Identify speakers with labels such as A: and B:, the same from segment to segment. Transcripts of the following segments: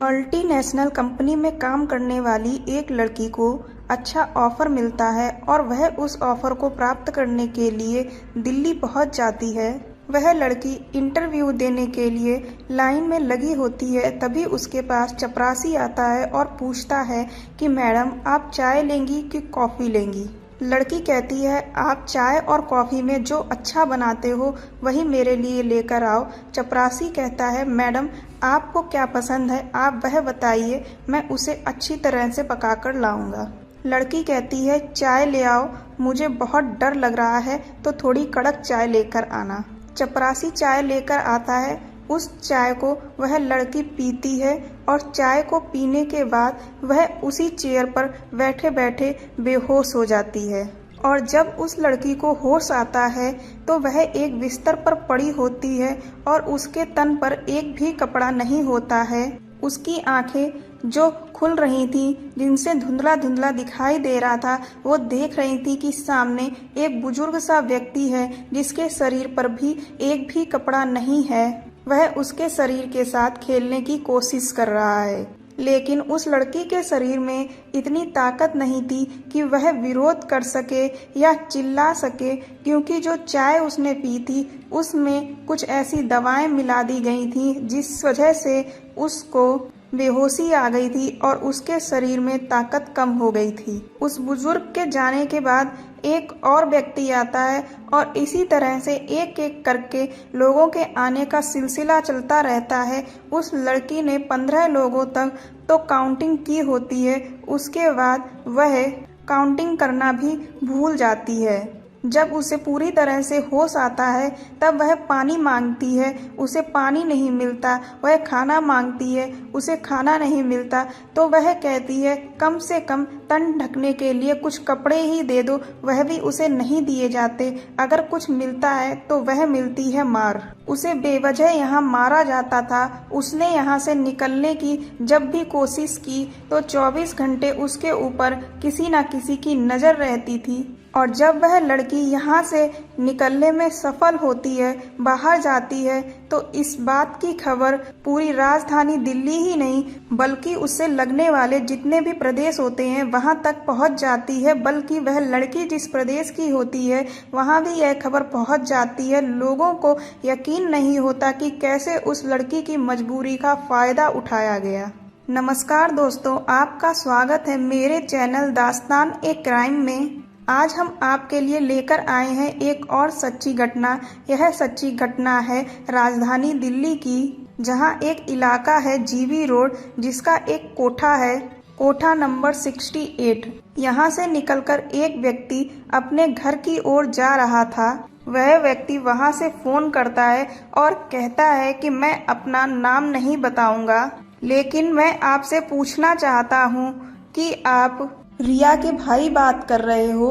A: Multinational company में काम करने वाली एक लड़की को अच्छा ऑफर मिलता है और वह उस ऑफर को प्राप्त करने के लिए दिल्ली पहुंच जाती है। वह लड़की इंटरव्यू देने के लिए लाइन में लगी होती है, तभी उसके पास चपरासी आता है और पूछता है कि मैडम आप चाय लेंगी कि कॉफ़ी लेंगी। लड़की कहती है आप चाय और कॉफ़ी में जो अच्छा बनाते हो वही मेरे लिए लेकर आओ। चपरासी कहता है मैडम आपको क्या पसंद है, आप वह बताइए, मैं उसे अच्छी तरह से पकाकर लाऊंगा। लड़की कहती है चाय ले आओ, मुझे बहुत डर लग रहा है तो थोड़ी कड़क चाय लेकर आना। चपरासी चाय लेकर आता है। उस चाय को वह लड़की पीती है और चाय को पीने के बाद वह उसी चेयर पर बैठे बैठे बेहोश हो जाती है। और जब उस लड़की को होश आता है तो वह एक बिस्तर पर पड़ी होती है और उसके तन पर एक भी कपड़ा नहीं होता है। उसकी आंखें जो खुल रही थीं, जिनसे धुंधला धुंधला दिखाई दे रहा था, वो देख रही थी कि सामने एक बुजुर्ग सा व्यक्ति है जिसके शरीर पर भी एक भी कपड़ा नहीं है। वह उसके शरीर के साथ खेलने की कोशिश कर रहा है, लेकिन उस लड़की के शरीर में इतनी ताकत नहीं थी कि वह विरोध कर सके या चिल्ला सके, क्योंकि जो चाय उसने पी थी उसमें कुछ ऐसी दवाएं मिला दी गई थी जिस वजह से उसको बेहोशी आ गई थी और उसके शरीर में ताकत कम हो गई थी। उस बुजुर्ग के जाने के बाद एक और व्यक्ति आता है और इसी तरह से एक एक करके लोगों के आने का सिलसिला चलता रहता है। उस लड़की ने 15 लोगों तक तो काउंटिंग की होती है, उसके बाद वह काउंटिंग करना भी भूल जाती है। जब उसे पूरी तरह से होश आता है तब वह पानी मांगती है, उसे पानी नहीं मिलता। वह खाना मांगती है, उसे खाना नहीं मिलता। तो वह कहती है कम से कम तन ढकने के लिए कुछ कपड़े ही दे दो, वह भी उसे नहीं दिए जाते। अगर कुछ मिलता है तो वह मिलती है मार। उसे बेवजह यहाँ मारा जाता था। उसने यहाँ से निकलने की जब भी कोशिश की तो 24 घंटे उसके ऊपर किसी न किसी की नज़र रहती थी। और जब वह लड़की यहाँ से निकलने में सफल होती है, बाहर जाती है, तो इस बात की खबर पूरी राजधानी दिल्ली ही नहीं बल्कि उससे लगने वाले जितने भी प्रदेश होते हैं वहाँ तक पहुँच जाती है। बल्कि वह लड़की जिस प्रदेश की होती है वहाँ भी यह खबर पहुँच जाती है। लोगों को यकीन नहीं होता कि कैसे उस लड़की की मजबूरी का फ़ायदा उठाया गया। नमस्कार दोस्तों, आपका स्वागत है मेरे चैनल दास्तान ए क्राइम में। आज हम आपके लिए लेकर आए हैं एक और सच्ची घटना। यह सच्ची घटना है राजधानी दिल्ली की, जहां एक इलाका है जीवी रोड, जिसका एक कोठा है, कोठा नंबर 68। यहां से निकलकर एक व्यक्ति अपने घर की ओर जा रहा था। वह व्यक्ति वहां से फोन करता है और कहता है कि मैं अपना नाम नहीं बताऊंगा, लेकिन मैं आपसे पूछना चाहता हूं कि आप रिया के भाई बात कर रहे हो।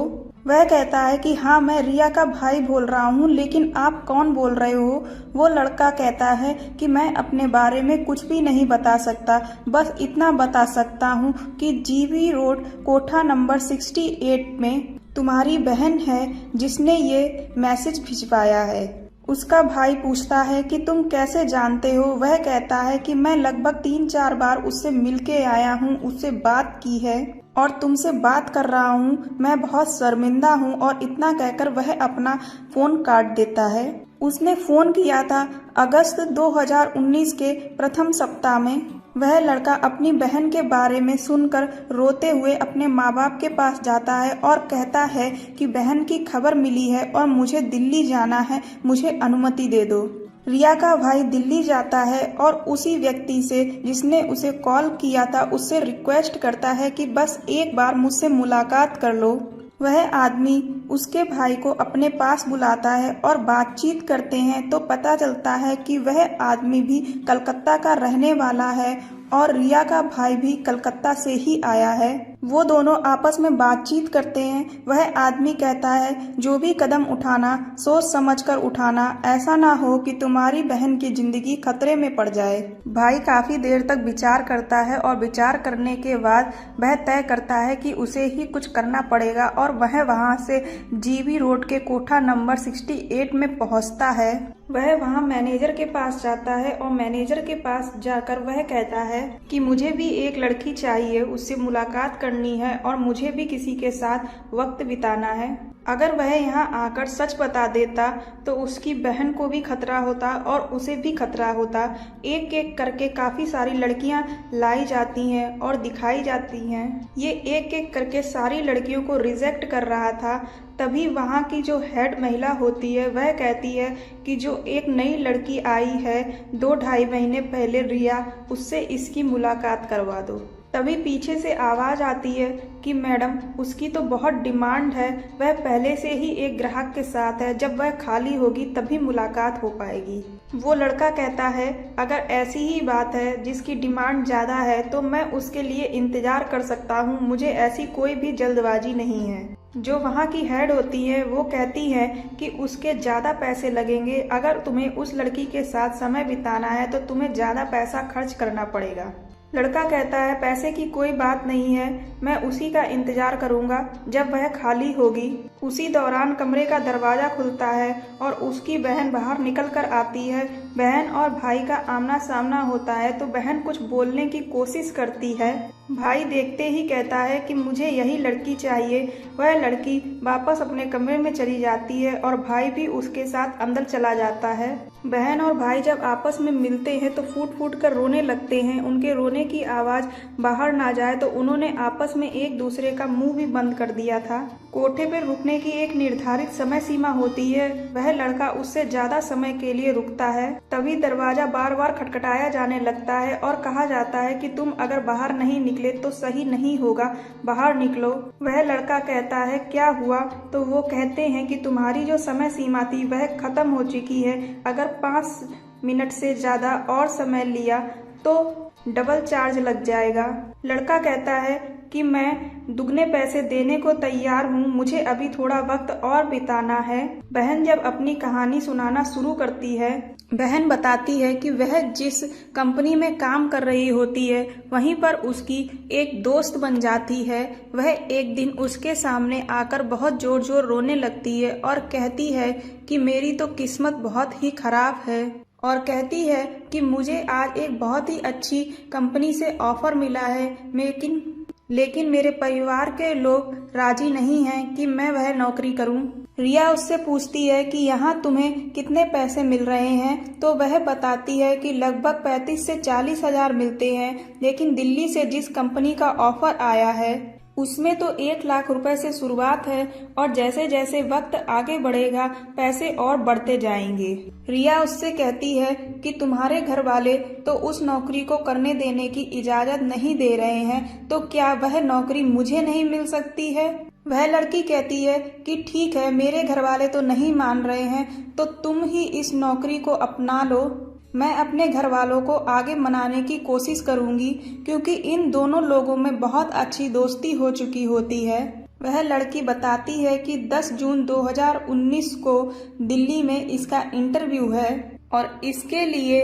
A: वह कहता है कि हाँ मैं रिया का भाई बोल रहा हूँ, लेकिन आप कौन बोल रहे हो। वो लड़का कहता है कि मैं अपने बारे में कुछ भी नहीं बता सकता, बस इतना बता सकता हूँ कि जीवी रोड कोठा नंबर 68 में तुम्हारी बहन है जिसने ये मैसेज भिजवाया है। उसका भाई पूछता है कि तुम कैसे जानते हो। वह कहता है कि मैं लगभग 3-4 बार उससे मिलके आया हूँ, उससे बात की है और तुमसे बात कर रहा हूँ, मैं बहुत शर्मिंदा हूँ। और इतना कहकर वह अपना फोन काट देता है। उसने फोन किया था अगस्त 2019 के प्रथम सप्ताह में। वह लड़का अपनी बहन के बारे में सुनकर रोते हुए अपने माँ बाप के पास जाता है और कहता है कि बहन की खबर मिली है और मुझे दिल्ली जाना है, मुझे अनुमति दे दो। रिया का भाई दिल्ली जाता है और उसी व्यक्ति से जिसने उसे कॉल किया था उससे रिक्वेस्ट करता है कि बस एक बार मुझसे मुलाकात कर लो। वह आदमी उसके भाई को अपने पास बुलाता है और बातचीत करते हैं तो पता चलता है कि वह आदमी भी कलकत्ता का रहने वाला है और रिया का भाई भी कलकत्ता से ही आया है। वो दोनों आपस में बातचीत करते हैं। वह आदमी कहता है, जो भी कदम उठाना सोच समझकर उठाना, ऐसा ना हो कि तुम्हारी बहन की जिंदगी खतरे में पड़ जाए। भाई काफी देर तक विचार करता है और विचार करने के बाद वह तय करता है कि उसे ही कुछ करना पड़ेगा और वह वहां से जीबी रोड के कोठा नंबर 68 में पहुंचता है। वह वहां मैनेजर के पास जाता है और मैनेजर के पास जाकर वह कहता है कि मुझे भी एक लड़की चाहिए, उससे मुलाकात करनी है और मुझे भी किसी के साथ वक्त बिताना है। अगर वह यहाँ आकर सच बता देता तो उसकी बहन को भी खतरा होता और उसे भी खतरा होता। एक एक करके काफी सारी लड़कियां लाई जाती हैं और दिखाई जाती हैं। ये एक एक करके सारी लड़कियों को रिजेक्ट कर रहा था। तभी वहाँ की जो हेड महिला होती है वह कहती है कि जो एक नई लड़की आई है 2-2.5 महीने पहले, रिया, उससे इसकी मुलाकात करवा दो। तभी पीछे से आवाज आती है कि मैडम, उसकी तो बहुत डिमांड है, वह पहले से ही एक ग्राहक के साथ है, जब वह खाली होगी तभी मुलाकात हो पाएगी। वो लड़का कहता है, अगर ऐसी ही बात है जिसकी डिमांड ज़्यादा है तो मैं उसके लिए इंतज़ार कर सकता हूँ, मुझे ऐसी कोई भी जल्दबाजी नहीं है। जो वहाँ की हेड होती है वो कहती है कि उसके ज़्यादा पैसे लगेंगे, अगर तुम्हें उस लड़की के साथ समय बिताना है तो तुम्हें ज़्यादा पैसा खर्च करना पड़ेगा। लड़का कहता है, पैसे की कोई बात नहीं है, मैं उसी का इंतजार करूंगा जब वह खाली होगी। उसी दौरान कमरे का दरवाजा खुलता है और उसकी बहन बाहर निकल कर आती है। बहन और भाई का आमना सामना होता है तो बहन कुछ बोलने की कोशिश करती है। भाई देखते ही कहता है कि मुझे यही लड़की चाहिए। वह लड़की वापस अपने कमरे में चली जाती है और भाई भी उसके साथ अंदर चला जाता है। बहन और भाई जब आपस में मिलते हैं तो फूट फूट कर रोने लगते हैं। उनके रोने की आवाज बाहर ना जाए तो उन्होंने आपस में एक दूसरे का मुंह भी बंद कर दिया था। कोठे पर रुकने की एक निर्धारित समय सीमा होती है। वह लड़का उससे ज्यादा समय के लिए रुकता है। तभी दरवाजा बार बार खटखटाया जाने लगता है और कहा जाता है कि तुम अगर बाहर नहीं निकले तो सही नहीं होगा, बाहर निकलो। वह लड़का कहता है, क्या हुआ? तो वो कहते हैं कि तुम्हारी जो समय सीमा थी वह खत्म हो चुकी है, अगर 5 मिनट से ज्यादा और समय लिया तो डबल चार्ज लग जाएगा। लड़का कहता है कि मैं दुगने पैसे देने को तैयार हूँ, मुझे अभी थोड़ा वक्त और बिताना है। बहन जब अपनी कहानी सुनाना शुरू करती है, बहन बताती है कि वह जिस कंपनी में काम कर रही होती है वहीं पर उसकी एक दोस्त बन जाती है। वह एक दिन उसके सामने आकर बहुत जोर जोर रोने लगती है और कहती है कि मेरी तो किस्मत बहुत ही खराब है, और कहती है कि मुझे आज एक बहुत ही अच्छी कंपनी से ऑफर मिला है, लेकिन मेरे परिवार के लोग राजी नहीं हैं कि मैं वह नौकरी करूं। रिया उससे पूछती है कि यहाँ तुम्हें कितने पैसे मिल रहे हैं, तो वह बताती है कि लगभग 35 से 40 हजार मिलते हैं, लेकिन दिल्ली से जिस कंपनी का ऑफर आया है उसमें तो 1 लाख रुपए से शुरुआत है और जैसे जैसे वक्त आगे बढ़ेगा पैसे और बढ़ते जाएंगे। रिया उससे कहती है कि तुम्हारे घर वाले तो उस नौकरी को करने देने की इजाजत नहीं दे रहे हैं, तो क्या वह नौकरी मुझे नहीं मिल सकती है? वह लड़की कहती है कि ठीक है, मेरे घर वाले तो नहीं मान रहे हैं, तो तुम ही इस नौकरी को अपना लो। मैं अपने घर वालों को आगे मनाने की कोशिश करूंगी, क्योंकि इन दोनों लोगों में बहुत अच्छी दोस्ती हो चुकी होती है। वह लड़की बताती है कि 10 जून 2019 को दिल्ली में इसका इंटरव्यू है और इसके लिए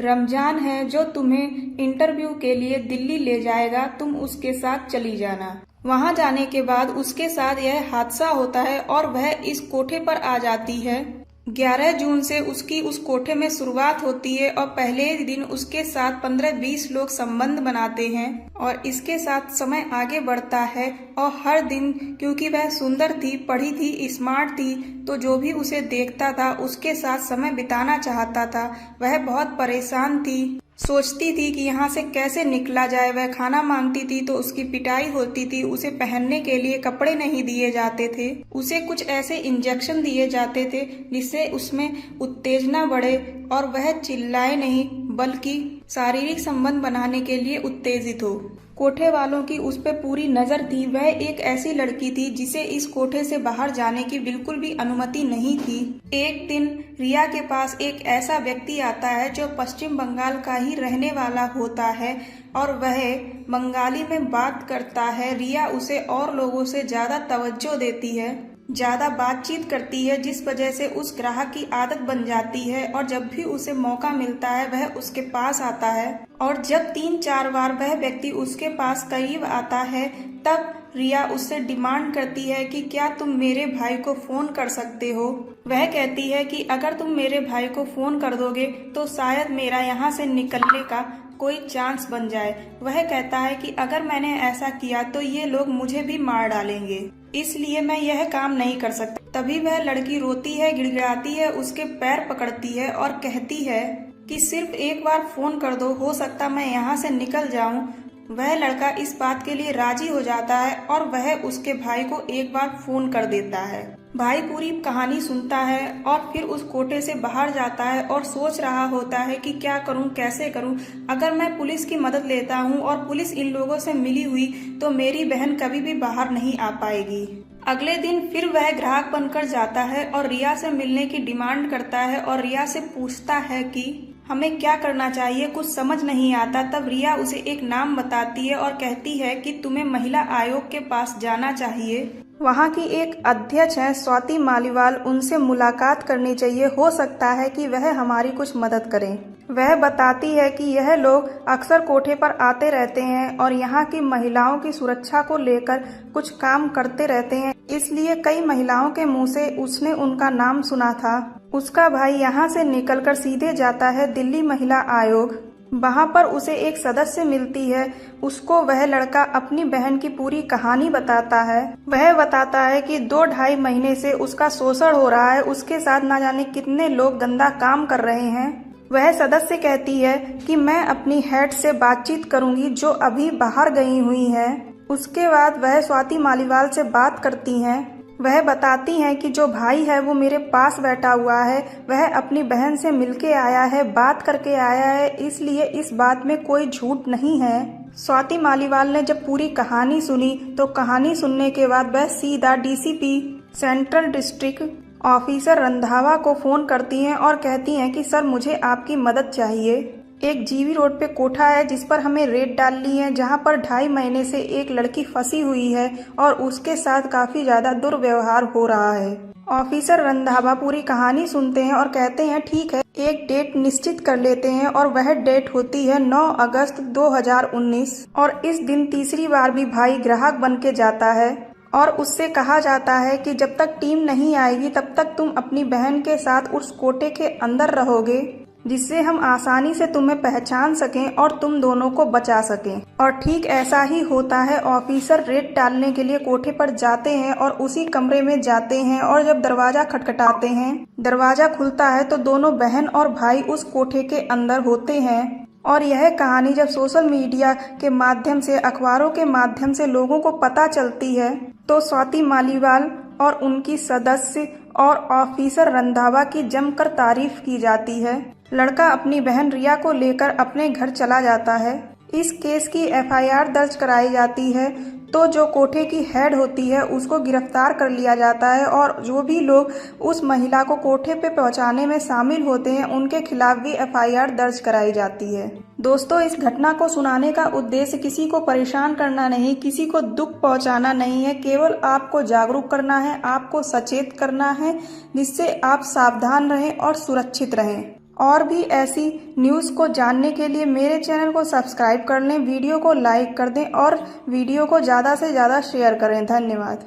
A: रमजान है जो तुम्हें इंटरव्यू के लिए दिल्ली ले जाएगा, तुम उसके साथ चली जाना। वहां जाने के बाद उसके साथ यह हादसा होता है और वह इस कोठे पर आ जाती है। 11 जून से उसकी उस कोठे में शुरुआत होती है और पहले दिन उसके साथ 15-20 लोग संबंध बनाते हैं और इसके साथ समय आगे बढ़ता है। और हर दिन, क्योंकि वह सुंदर थी, पढ़ी थी, स्मार्ट थी, तो जो भी उसे देखता था उसके साथ समय बिताना चाहता था। वह बहुत परेशान थी, सोचती थी कि यहाँ से कैसे निकला जाए। वह खाना मांगती थी तो उसकी पिटाई होती थी, उसे पहनने के लिए कपड़े नहीं दिए जाते थे, उसे कुछ ऐसे इंजेक्शन दिए जाते थे जिससे उसमें उत्तेजना बढ़े और वह चिल्लाए नहीं बल्कि शारीरिक संबंध बनाने के लिए उत्तेजित हो। कोठे वालों की उस पर पूरी नजर थी। वह एक ऐसी लड़की थी जिसे इस कोठे से बाहर जाने की बिल्कुल भी अनुमति नहीं थी। एक दिन रिया के पास एक ऐसा व्यक्ति आता है जो पश्चिम बंगाल का ही रहने वाला होता है और वह बंगाली में बात करता है। रिया उसे और लोगों से ज्यादा तवज्जो देती है, ज्यादा बातचीत करती है, जिस वजह से उस ग्राहक की आदत बन जाती है और जब भी उसे मौका मिलता है वह उसके पास आता है। और जब 3-4 बार वह व्यक्ति उसके पास करीब आता है तब रिया उससे डिमांड करती है कि क्या तुम मेरे भाई को फोन कर सकते हो। वह कहती है कि अगर तुम मेरे भाई को फोन कर दोगे तो शायद मेरा यहाँ से निकलने का कोई चांस बन जाए। वह कहता है कि अगर मैंने ऐसा किया तो ये लोग मुझे भी मार डालेंगे, इसलिए मैं यह काम नहीं कर सकता। तभी वह लड़की रोती है, गिड़गिड़ाती है, उसके पैर पकड़ती है और कहती है कि सिर्फ एक बार फोन कर दो, हो सकता मैं यहाँ से निकल जाऊं। वह लड़का इस बात के लिए राजी हो जाता है और वह उसके भाई को एक बार फोन कर देता है। भाई पूरी कहानी सुनता है और फिर उस कोठे से बाहर जाता है और सोच रहा होता है कि क्या करूं, कैसे करूं। अगर मैं पुलिस की मदद लेता हूं और पुलिस इन लोगों से मिली हुई तो मेरी बहन कभी भी बाहर नहीं आ पाएगी। अगले दिन फिर वह ग्राहक बनकर जाता है और रिया से मिलने की डिमांड करता है और रिया से पूछता है कि हमें क्या करना चाहिए, कुछ समझ नहीं आता। तब रिया उसे एक नाम बताती है और कहती है कि तुम्हें महिला आयोग के पास जाना चाहिए। वहाँ की एक अध्यक्ष है स्वाति मालीवाल, उनसे मुलाकात करनी चाहिए, हो सकता है कि वह हमारी कुछ मदद करें। वह बताती है कि यह लोग अक्सर कोठे पर आते रहते हैं और यहाँ की महिलाओं की सुरक्षा को लेकर कुछ काम करते रहते हैं, इसलिए कई महिलाओं के मुंह से उसने उनका नाम सुना था। उसका भाई यहाँ से निकलकर सीधे जाता है दिल्ली महिला आयोग। वहाँ पर उसे एक सदस्य मिलती है। उसको वह लड़का अपनी बहन की पूरी कहानी बताता है। वह बताता है कि 2-2.5 महीने से उसका शोषण हो रहा है, उसके साथ ना जाने कितने लोग गंदा काम कर रहे हैं। वह सदस्य कहती है कि मैं अपनी हेड से बातचीत करूंगी जो अभी बाहर गई हुई है। उसके बाद वह स्वाति मालीवाल से बात करती हैं। वह बताती हैं कि जो भाई है वो मेरे पास बैठा हुआ है, वह अपनी बहन से मिलके आया है, बात करके आया है, इसलिए इस बात में कोई झूठ नहीं है। स्वाति मालीवाल ने जब पूरी कहानी सुनी तो कहानी सुनने के बाद वह सीधा DCP central district officer Randhawa को फोन करती हैं और कहती हैं कि सर मुझे आपकी मदद चाहिए। एक जीवी रोड पे कोठा है जिस पर हमें रेड डालनी है, जहां पर 2.5 महीने से एक लड़की फंसी हुई है और उसके साथ काफी ज्यादा दुर्व्यवहार हो रहा है। ऑफिसर रंधावा पूरी कहानी सुनते हैं और कहते हैं ठीक है, एक डेट निश्चित कर लेते हैं और वह डेट होती है 9 अगस्त 2019 और इस दिन तीसरी बार भी भाई ग्राहक बन के जाता है और उससे कहा जाता है कि जब तक टीम नहीं आएगी तब तक तुम अपनी बहन के साथ उस कोठे के अंदर रहोगे, जिससे हम आसानी से तुम्हें पहचान सकें और तुम दोनों को बचा सकें। और ठीक ऐसा ही होता है। ऑफिसर रेड डालने के लिए कोठे पर जाते हैं और उसी कमरे में जाते हैं और जब दरवाजा खटखटाते हैं, दरवाजा खुलता है तो दोनों बहन और भाई उस कोठे के अंदर होते हैं। और यह कहानी जब सोशल मीडिया के माध्यम से, अखबारों के माध्यम से लोगों को पता चलती है तो स्वाति मालीवाल और उनकी सदस्य और ऑफिसर रंधावा की जमकर तारीफ की जाती है। लड़का अपनी बहन रिया को लेकर अपने घर चला जाता है। इस केस की एफआईआर दर्ज कराई जाती है तो जो कोठे की हेड होती है उसको गिरफ्तार कर लिया जाता है और जो भी लोग उस महिला को कोठे पे पहुंचाने में शामिल होते हैं उनके खिलाफ भी एफआईआर दर्ज कराई जाती है। दोस्तों, इस घटना को सुनाने का उद्देश्य किसी को परेशान करना नहीं, किसी को दुख पहुंचाना नहीं है, केवल आपको जागरूक करना है, आपको सचेत करना है, जिससे आप सावधान रहें और सुरक्षित रहें। और भी ऐसी न्यूज़ को जानने के लिए मेरे चैनल को सब्सक्राइब कर लें, वीडियो को लाइक कर दें और वीडियो को ज़्यादा से ज़्यादा शेयर करें। धन्यवाद।